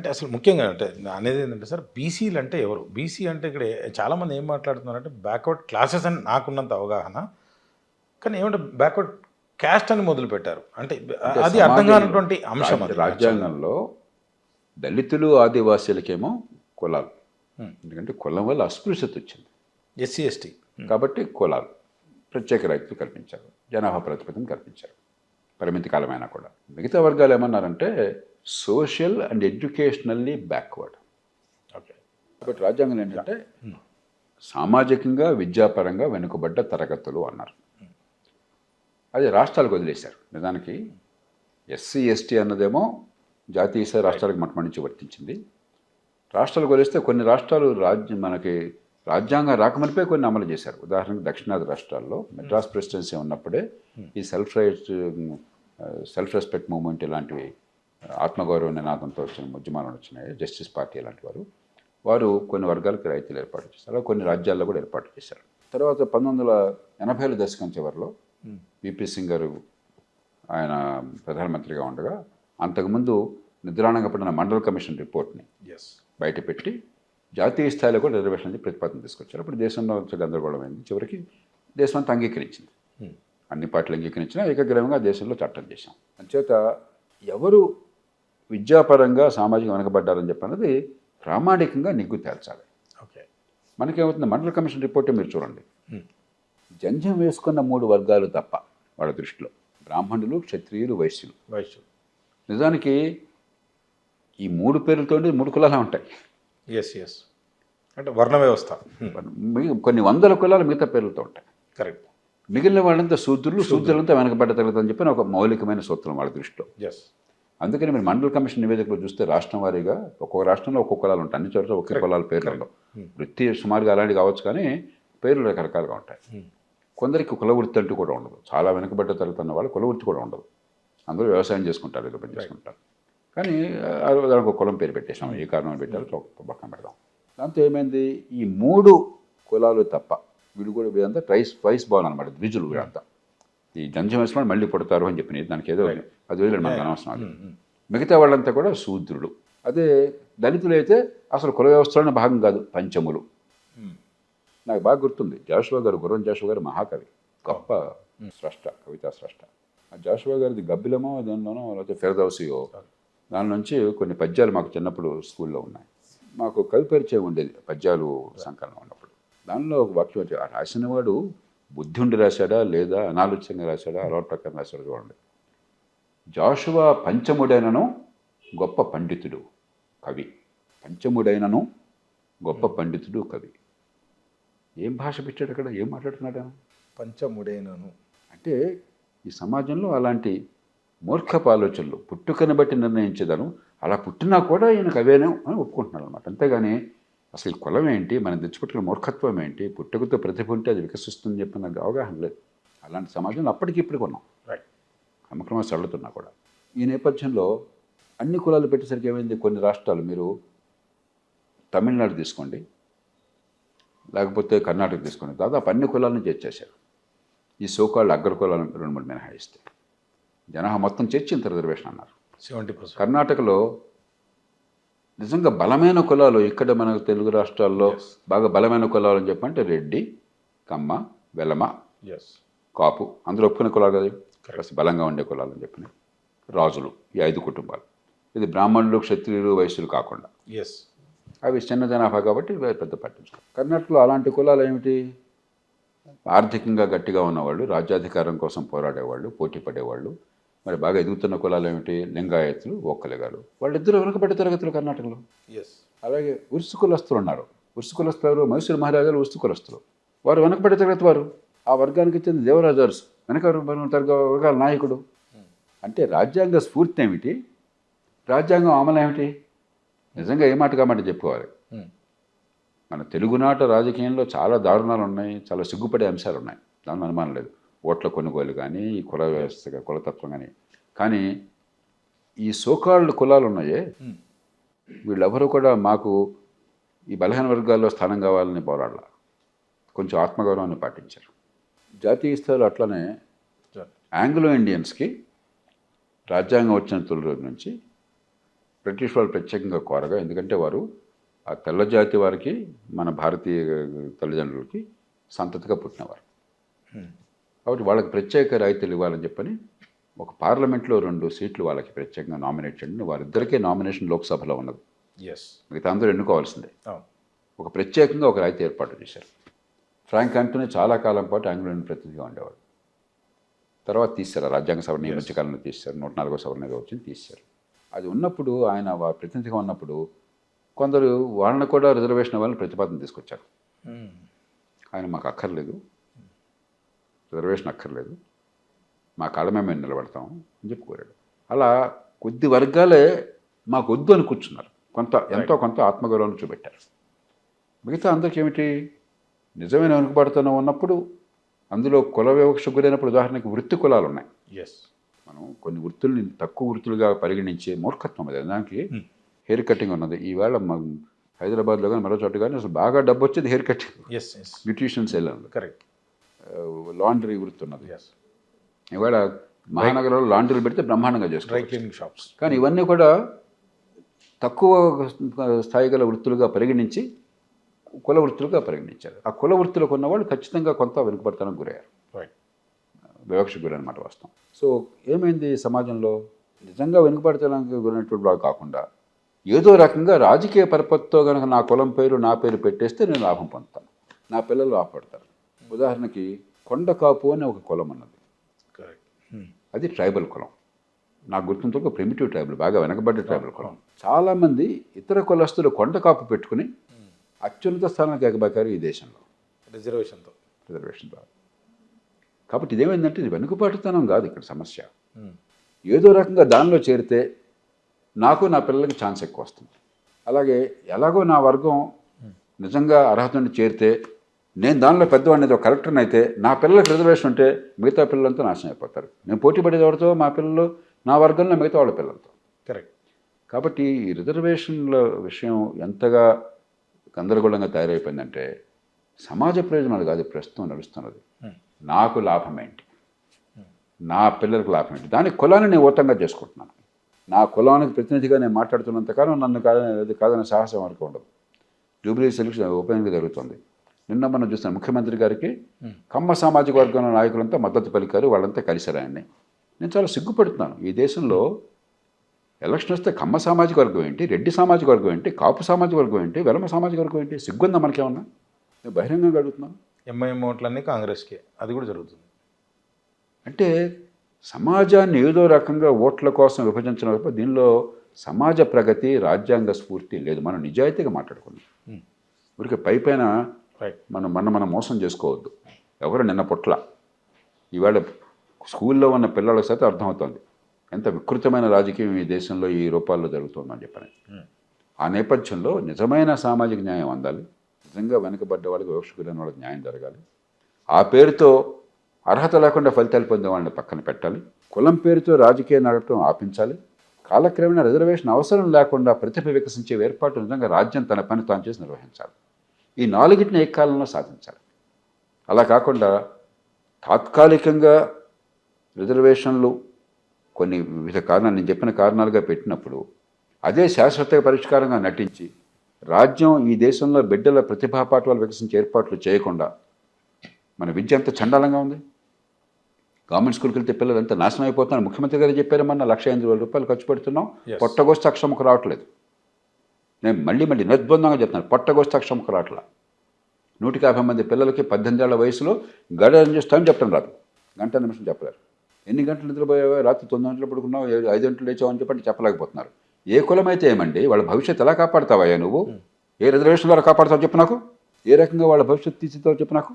అంటే అసలు ముఖ్యంగా అంటే అనేది ఏంటంటే సార్ బీసీలు అంటే ఎవరు? బీసీ అంటే ఇక్కడ చాలామంది ఏం మాట్లాడుతున్నారంటే బ్యాక్వర్డ్ క్లాసెస్ అని నాకున్నంత అవగాహన. కానీ ఏమంటే బ్యాక్వర్డ్ క్యాస్ట్ అని మొదలుపెట్టారు. అంటే అంటే అది అర్థం సమాజంలో కానటువంటి అంశం అది. రాజ్యాంగంలో దళితులు ఆదివాసీలకేమో కులాలు, ఎందుకంటే కులం వల్ల అస్పృశ్యత వచ్చింది ఎస్సీ ఎస్టీ కాబట్టి కులాలు ప్రత్యేక రైతులు కల్పించారు, జనాభా ప్రాతిపదికన కల్పించారు పరిమితి కాలమైనా కూడా. మిగతా వర్గాలు ఏమన్నారంటే social and educationally backward. Okay. కాబట్టి రాజ్యాంగం ఏంటంటే సామాజికంగా విద్యాపరంగా వెనుకబడ్డ తరగతులు అన్నారు. అది రాష్ట్రాలకు వదిలేశారు. నిజానికి ఎస్సీ ఎస్టీ అన్నదేమో జాతీయ స్థాయి రాష్ట్రాలకు మొట్టమొదటి నుంచి వర్తించింది. రాష్ట్రాలకు వదిలేస్తే కొన్ని రాష్ట్రాలు మనకి రాజ్యాంగం రాకమనిపై కొన్ని అమలు చేశారు. ఉదాహరణకు దక్షిణాది రాష్ట్రాల్లో మెడ్రాస్ ప్రెసిడెన్సీ ఉన్నప్పుడే ఈ సెల్ఫ్ రెస్పెక్ట్ మూవ్మెంట్ ఇలాంటివి ఆత్మగౌరవ నినాదంతో వచ్చిన ఉద్యమాలు వచ్చినాయి. జస్టిస్ పార్టీ లాంటి వారు కొన్ని వర్గాలకు రైతులు ఏర్పాటు చేశారు. అలా కొన్ని రాజ్యాల్లో కూడా ఏర్పాటు చేశారు. తర్వాత 1980ల దశకం చివరిలో పిపి సింగ్ గారు ఆయన ప్రధానమంత్రిగా ఉండగా అంతకుముందు నిద్రాణంగా పడిన మండల్ కమిషన్ రిపోర్ట్ని బయటపెట్టి జాతీయ స్థాయిలో కూడా రిజర్వేషన్ అని ప్రతిపాదన తీసుకొచ్చారు. అప్పుడు దేశంలో గందరగోళమైంది. చివరికి దేశం అంతా అంగీకరించింది. అన్ని పార్టీలు అంగీకరించినా ఏకగ్రీవంగా దేశంలో చట్టం చేశాం. అంచేత ఎవరు విద్యాపరంగా సామాజిక వెనకబడ్డారని చెప్పన్నది ప్రామాణికంగా నిగ్గు తేల్చాలి. ఓకే. మనకేమవుతుంది, మండల కమిషన్ రిపోర్టే మీరు చూడండి. జంధ్యం వేసుకున్న 3 వర్గాలు తప్ప వాళ్ళ దృష్టిలో బ్రాహ్మణులు, క్షత్రియులు, వైశ్యులు. నిజానికి ఈ 3 పేర్లతో 3 కులాలు ఉంటాయి. ఎస్ అంటే వర్ణ వ్యవస్థ. కొన్ని వందల కులాలు మిగతా పేర్లతో ఉంటాయి. కరెక్ట్. మిగిలిన వాళ్ళంతా శూద్రులంతా వెనకబడ్డ తరగతి అని చెప్పి ఒక మౌలికమైన సూత్రం వాళ్ళ దృష్టిలో. అందుకని మీరు మండల కమిషన్ నివేదికలో చూస్తే రాష్ట్రం వారీగా ఒక్కొక్క రాష్ట్రంలో ఒక్కొక్క కులాలు ఉంటాయి. అన్ని చోట్ల ఒకే కులాల పేర్లలో వృత్తి సుమారుగా అలాంటివి కావచ్చు, కానీ పేర్లు రకరకాలుగా ఉంటాయి. కొందరికి కుల వృత్తి అంటూ కూడా ఉండదు. చాలా వెనుకబడ్డ తరగతి అన్న వాళ్ళు కుల వృత్తి కూడా ఉండదు. అందరూ వ్యవసాయం చేసుకుంటారు, ఏదో పని చేసుకుంటారు. కానీ దానికి ఒక కులం పేరు పెట్టేసాం. ఏ కారణం పెట్టారో పక్కన పెడదాం. దాంతో ఏమైంది, ఈ 3 కులాలు తప్ప వీడు కూడా వీళ్ళంతా ట్వైస్ బాల్ అనమాట, ద్విజులు. వీళ్ళంతా ఈ జంధ్యం వేసుకొని మళ్ళీ పుడతారు అని చెప్పిన దానికి ఏదో అది వదిలేదు, మనకు అనవసరం. మిగతా వాళ్ళంతా కూడా శూద్రుడు. అదే దళితులు అయితే అసలు కుల వ్యవస్థలోనే భాగం కాదు, పంచములు. నాకు బాగా గుర్తుంది, జాషువా గారు, గుర్రం జాషువా గారు మహాకవి, గొప్ప స్రష్ట, కవితా స్రష్ట. ఆ జాషువా గారిది గబ్బిలమో దానిలోనో లేకపోతే ఫిర్దౌసియో, దాని నుంచి కొన్ని పద్యాలు మాకు చిన్నప్పుడు స్కూల్లో ఉన్నాయి. మాకు కవి పరిచయం ఉండేది పద్యాలు సంకలనం ఉన్నప్పుడు. దానిలో ఒక వాక్యం వచ్చి రాసినవాడు బుద్ధి ఉండి రాశాడా లేదా అనాలోచనగా రాశాడా, అలవాటు ప్రకారం రాశాడా చూడండి. జాషువా పంచముడైనను గొప్ప పండితుడు కవి. పంచముడైనను గొప్ప పండితుడు కవి. ఏం భాష పెట్టాడు అక్కడ, ఏం మాట్లాడుతున్నాడు? పంచముడైనను అంటే ఈ సమాజంలో అలాంటి మూర్ఖపు ఆలోచనలు పుట్టుకని బట్టి నిర్ణయించేదాను. అలా పుట్టినా కూడా ఈయన కవేనే అని ఒప్పుకుంటున్నాడు అనమాట. అంతేగాని అసలు కులం ఏంటి, మనం తెచ్చిపెట్టుకున్న మూర్ఖత్వం ఏంటి, పుట్టుకతో ప్రతిభ ఉంటే అది వికసిస్తుందని చెప్పి నాకు అవగాహన లేదు. అలాంటి సమాజంలో అప్పటికిప్పుడు కొన్నాం, క్రమక్రమ సరళుతున్నా కూడా. ఈ నేపథ్యంలో అన్ని కులాలు పెట్టేసరికి ఏమైంది, కొన్ని రాష్ట్రాలు, మీరు తమిళనాడు తీసుకోండి, లేకపోతే కర్ణాటక తీసుకోండి, దాదాపు అన్ని కులాలను చేర్చేశారు. ఈ సోకాళ్ళు అగ్ర కులాలను 2-3 మినహాయిస్తే జనాభా మొత్తం చేర్చి ఇంత రిజర్వేషన్ అన్నారు. 70%. కర్ణాటకలో నిజంగా బలమైన కులాలు, ఇక్కడ మన తెలుగు రాష్ట్రాల్లో బాగా బలమైన కులాలు అని చెప్పంటే రెడ్డి, కమ్మ, వెలమ, కాపు, అందరూ ఒప్పుకునే కులాలు కదా, బలంగా ఉండే కులాలు అని చెప్పిన రాజులు, ఈ 5 కుటుంబాలు. ఇది బ్రాహ్మణులు, క్షత్రియులు, వైశ్యులు కాకుండా. అవి చిన్న జనాభా కాబట్టి పెద్ద పట్టించుకో. కర్ణాటకలో అలాంటి కులాలు ఏమిటి, ఆర్థికంగా గట్టిగా ఉన్నవాళ్ళు, రాజ్యాధికారం కోసం పోరాడేవాళ్ళు, పోటీ పడేవాళ్ళు. మరి బాగా ఎదుగుతున్న కులాలు ఏమిటి, లింగాయతులు, ఒక్కలిగాలు. వాళ్ళిద్దరూ వెనుకబడ్డ తరగతులు కర్ణాటకలో. అలాగే ఉర్సు కులస్తులు ఉన్నారు. ఉర్సు కులస్తులు మైసూరు మహారాజాలు ఉర్సు కులస్తులు, వారు వెనకబడ్డ తరగతి వారు. ఆ వర్గానికి చెందిన దేవరాజు అరసు వర్గాల నాయకుడు. అంటే రాజ్యాంగ స్ఫూర్తి ఏమిటి, రాజ్యాంగం అమలు ఏమిటి, నిజంగా ఏ మాట కామాట చెప్పుకోవాలి. మన తెలుగునాట రాజకీయంలో చాలా దారుణాలు ఉన్నాయి, చాలా సిగ్గుపడే అంశాలు ఉన్నాయి, దాని అనుమానం లేదు. ఓట్ల కొనుగోలు కానీ, ఈ కుల వ్యవస్థ, కులతత్వం కానీ ఈ సోకాళ్ళు కులాలు ఉన్నాయే, వీళ్ళెవరూ కూడా మాకు ఈ బలహీన వర్గాల్లో స్థానం కావాలని పోరాడాల, కొంచెం ఆత్మగౌరవాన్ని పాటించారు. జాతీయ స్థాయిలో అట్లనే ఆంగ్లో ఇండియన్స్కి రాజ్యాంగం వచ్చిన తొలి రోజు నుంచి బ్రిటిష్ వాళ్ళు ప్రత్యేకంగా కోరగా, ఎందుకంటే వారు ఆ తెల్ల జాతి వారికి మన భారతీయ తల్లిదండ్రులకి సంతతిగా పుట్టినవారు. కాబట్టి వాళ్ళకి ప్రత్యేక రాయితీలు ఇవ్వాలని చెప్పని ఒక పార్లమెంట్లో 2 సీట్లు వాళ్ళకి ప్రత్యేకంగా నామినేట్ చేయండి. వారిద్దరికే నామినేషన్ లోక్సభలో ఉన్నది, మిగతా అందరూ ఎన్నుకోవాల్సిందే. ఒక ప్రత్యేకంగా ఒక రాయితీ ఏర్పాటు చేశారు. ఫ్రాంక్ యాంటనీ చాలా కాలం పాటు ఆంగ్లో ప్రతినిధిగా ఉండేవాడు. తర్వాత తీశారు, రాజ్యాంగ సవరణ ఈ మధ్యకాలంలో తీశారు, 104వ సవరణ ఏదో వచ్చింది, తీశారు. అది ఉన్నప్పుడు ఆయన ప్రతినిధిగా ఉన్నప్పుడు కొందరు వాళ్ళని కూడా రిజర్వేషన్ వాళ్ళని ప్రతిపాదన తీసుకొచ్చారు. ఆయన మాకు అక్కర్లేదు, రిజర్వేషన్ అక్కర్లేదు, మా కాళ్ళ మేము నిలబడతాం అని చెప్పి కోరాడు. అలా కొద్ది వర్గాలే మాకు వద్దు అని కూర్చున్నారు, ఎంతో కొంత ఆత్మగౌరవాన్ని చూపెట్టారు. మిగతా అందరికీ ఏమిటి, నిజమైన వెనుకబడుతూనే ఉన్నప్పుడు అందులో కుల వివక్ష గురైనప్పుడు, ఉదాహరణకి వృత్తి కులాలు ఉన్నాయి. మనం కొన్ని వృత్తుల్ని తక్కువ వృత్తులుగా పరిగణించే మూర్ఖత్వం అది. దానికి హెయిర్ కటింగ్ ఉన్నది. ఈవేళ హైదరాబాద్లో కానీ మరో చోట కానీ అసలు బాగా డబ్బు వచ్చేది హెయిర్ కటింగ్, బ్యూటీషియన్స్ వెళ్ళాలి. కరెక్ట్. లాండ్రీ వృత్తి ఉన్నది. ఇవాళ మహానగరంలో లాండ్రీలు పెడితే బ్రహ్మాండంగా చేస్తారు షాప్స్. కానీ ఇవన్నీ కూడా తక్కువ స్థాయి గల వృత్తులుగా పరిగణించి కుల వృత్తులుగా పరిగణించారు. ఆ కుల వృత్తులకు ఉన్న వాళ్ళు ఖచ్చితంగా కొంత వెనుకబడతానికి గురయ్యారు, వివక్షకు గురనమాట వాస్తవం. సో ఏమైంది సమాజంలో, నిజంగా వెనుకబడతానికి గురైనటువంటి వాళ్ళు కాకుండా ఏదో రకంగా రాజకీయ పరపతితో కనుక నా కులం పేరు నా పేరు పెట్టేస్తే నేను లాభం పొందుతాను, నా పిల్లలు లాభపడతారు. ఉదాహరణకి కొండకాపు అని ఒక కులం అన్నది, అది ట్రైబల్ కులం. నాకు గుర్తున్నంత ప్రిమిటివ్ ట్రైబల్, బాగా వెనకబడ్డ ట్రైబల్ కులం. చాలామంది ఇతర కులస్తులు కొండకాపు పెట్టుకుని అత్యున్నత స్థానానికి ఎగబాకారు ఈ దేశంలో రిజర్వేషన్తో. కాబట్టి ఇదేమైందంటే ఇది వెనుకబాటుతనం కాదు ఇక్కడ సమస్య. ఏదో రకంగా దానిలో చేరితే నాకు నా పిల్లలకి ఛాన్స్ ఎక్కువ వస్తుంది. అలాగే ఎలాగో నా వర్గం నిజంగా అర్హత నుండి చేరితే నేను దానిలో పెద్దవాడిని ఏదో కలెక్టర్ని అయితే నా పిల్లలకు రిజర్వేషన్ ఉంటే మిగతా పిల్లలంతా నాశనం అయిపోతారు. నేను పోటీ పడేది ఎవరితో, మా పిల్లలు నా వర్గంలో మిగతా వాళ్ళ పిల్లలతో. కరెక్ట్. కాబట్టి ఈ రిజర్వేషన్ల విషయం ఎంతగా గందరగోళంగా తయారైపోయిందంటే సమాజ ప్రయోజనాలు కాదు ప్రస్తుతం నడుస్తున్నది. నాకు లాభం ఏంటి, నా పిల్లలకు లాభం ఏంటి, దాని కులాన్ని నేను ఓతంగా చేసుకుంటున్నాను. నా కులానికి ప్రతినిధిగా నేను మాట్లాడుతున్నంతకాలం నన్ను కాదనే సాహసం వరకు ఉండదు. జూబ్లీ సెలక్షన్ ఓపెన్గా జరుగుతుంది. నిన్న మనం చూసిన ముఖ్యమంత్రి గారికి కమ్మ సామాజిక వర్గంలో నాయకులంతా మద్దతు పలికారు, వాళ్ళంతా కలిశారు ఆయన్ని. నేను చాలా సిగ్గుపడుతున్నాను. ఈ దేశంలో ఎలక్షన్ వస్తే కమ్మ సామాజిక వర్గం ఏంటి, రెడ్డి సామాజిక వర్గం ఏంటి, కాపు సామాజిక వర్గం ఏంటి, వెలమ సామాజిక వర్గం ఏంటి, సిగ్గుందా మనకేమన్నా? నేను బహిరంగంగా అడుగుతున్నాను. ఎంఐఎం ఓట్లన్నీ కాంగ్రెస్కి, అది కూడా జరుగుతుంది. అంటే సమాజాన్ని ఏదో రకంగా ఓట్ల కోసం విభజించడం వైపు, దీనిలో సమాజ ప్రగతి రాజ్యాంగ స్ఫూర్తి లేదు. మనం నిజాయితీగా మాట్లాడుకున్నాం. ఊరికి పైపైన మనం మోసం చేసుకోవద్దు. ఎవరు నిన్న పుట్ల ఈవేళ స్కూల్లో ఉన్న పిల్లలకు సైతం అర్థమవుతుంది ఎంత వికృతమైన రాజకీయం ఈ దేశంలో ఈ రూపాల్లో జరుగుతుందని చెప్పని. ఆ నేపథ్యంలో నిజమైన సామాజిక న్యాయం అందాలి. నిజంగా వెనుకబడ్డ వాళ్ళకి, వివక్ష గురైన వాళ్ళకి న్యాయం జరగాలి. ఆ పేరుతో అర్హత లేకుండా ఫలితాలు పొందే వాళ్ళని పక్కన పెట్టాలి. కులం పేరుతో రాజకీయ నడపడం ఆపించాలి. కాలక్రమేణా రిజర్వేషన్ అవసరం లేకుండా ప్రతిభ వికసించే ఏర్పాటు నిజంగా రాజ్యం తన పని తాను చేసి నిర్వహించాలి. ఈ 4టిని ఏకకాలంలో సాధించాలి. అలా కాకుండా తాత్కాలికంగా రిజర్వేషన్లు కొన్ని వివిధ కారణాలు, నేను చెప్పిన కారణాలుగా పెట్టినప్పుడు అదే శాశ్వత పరిష్కారంగా నటించి రాజ్యం ఈ దేశంలో బిడ్డల ప్రతిభాపాఠవాలు వికసించే ఏర్పాట్లు చేయకుండా మన విద్య ఎంత చండాలంగా ఉంది. గవర్నమెంట్ స్కూల్కి వెళ్తే పిల్లలు ఎంత నాశనం అయిపోతున్నారు. ముఖ్యమంత్రి గారు చెప్పారమన్నా 1,80,000 రూపాయలు ఖర్చు పెడుతున్నాం, పొట్టగోస్తే అక్షముకు రావట్లేదు. నేను మళ్ళీ నిర్బంధంగా చెప్తున్నాను, పొట్టగోస్తే అక్షముకు రావట్లా. 150 మంది పిల్లలకి 18 ఏళ్ల వయసులో గడియారం చేస్తామని చెప్పడం రాదు, గంట నిమిషం చెప్పలేరు. ఎన్ని గంటలు నిద్రపోయావో, రాత్రి 9 గంటలు పడుకున్నావు, 5 గంటలు లేచావు చెప్పండి చెప్పలేకపోతున్నారు. ఏ కులమైతే ఏమండి, వాళ్ళ భవిష్యత్తు ఎలా కాపాడుతావయ్యా నువ్వు? ఏ రిజర్వేషన్ ద్వారా కాపాడుతావు చెప్పు నాకు? ఏ రకంగా వాళ్ళ భవిష్యత్తు తీసిస్తావు చెప్పు నాకు?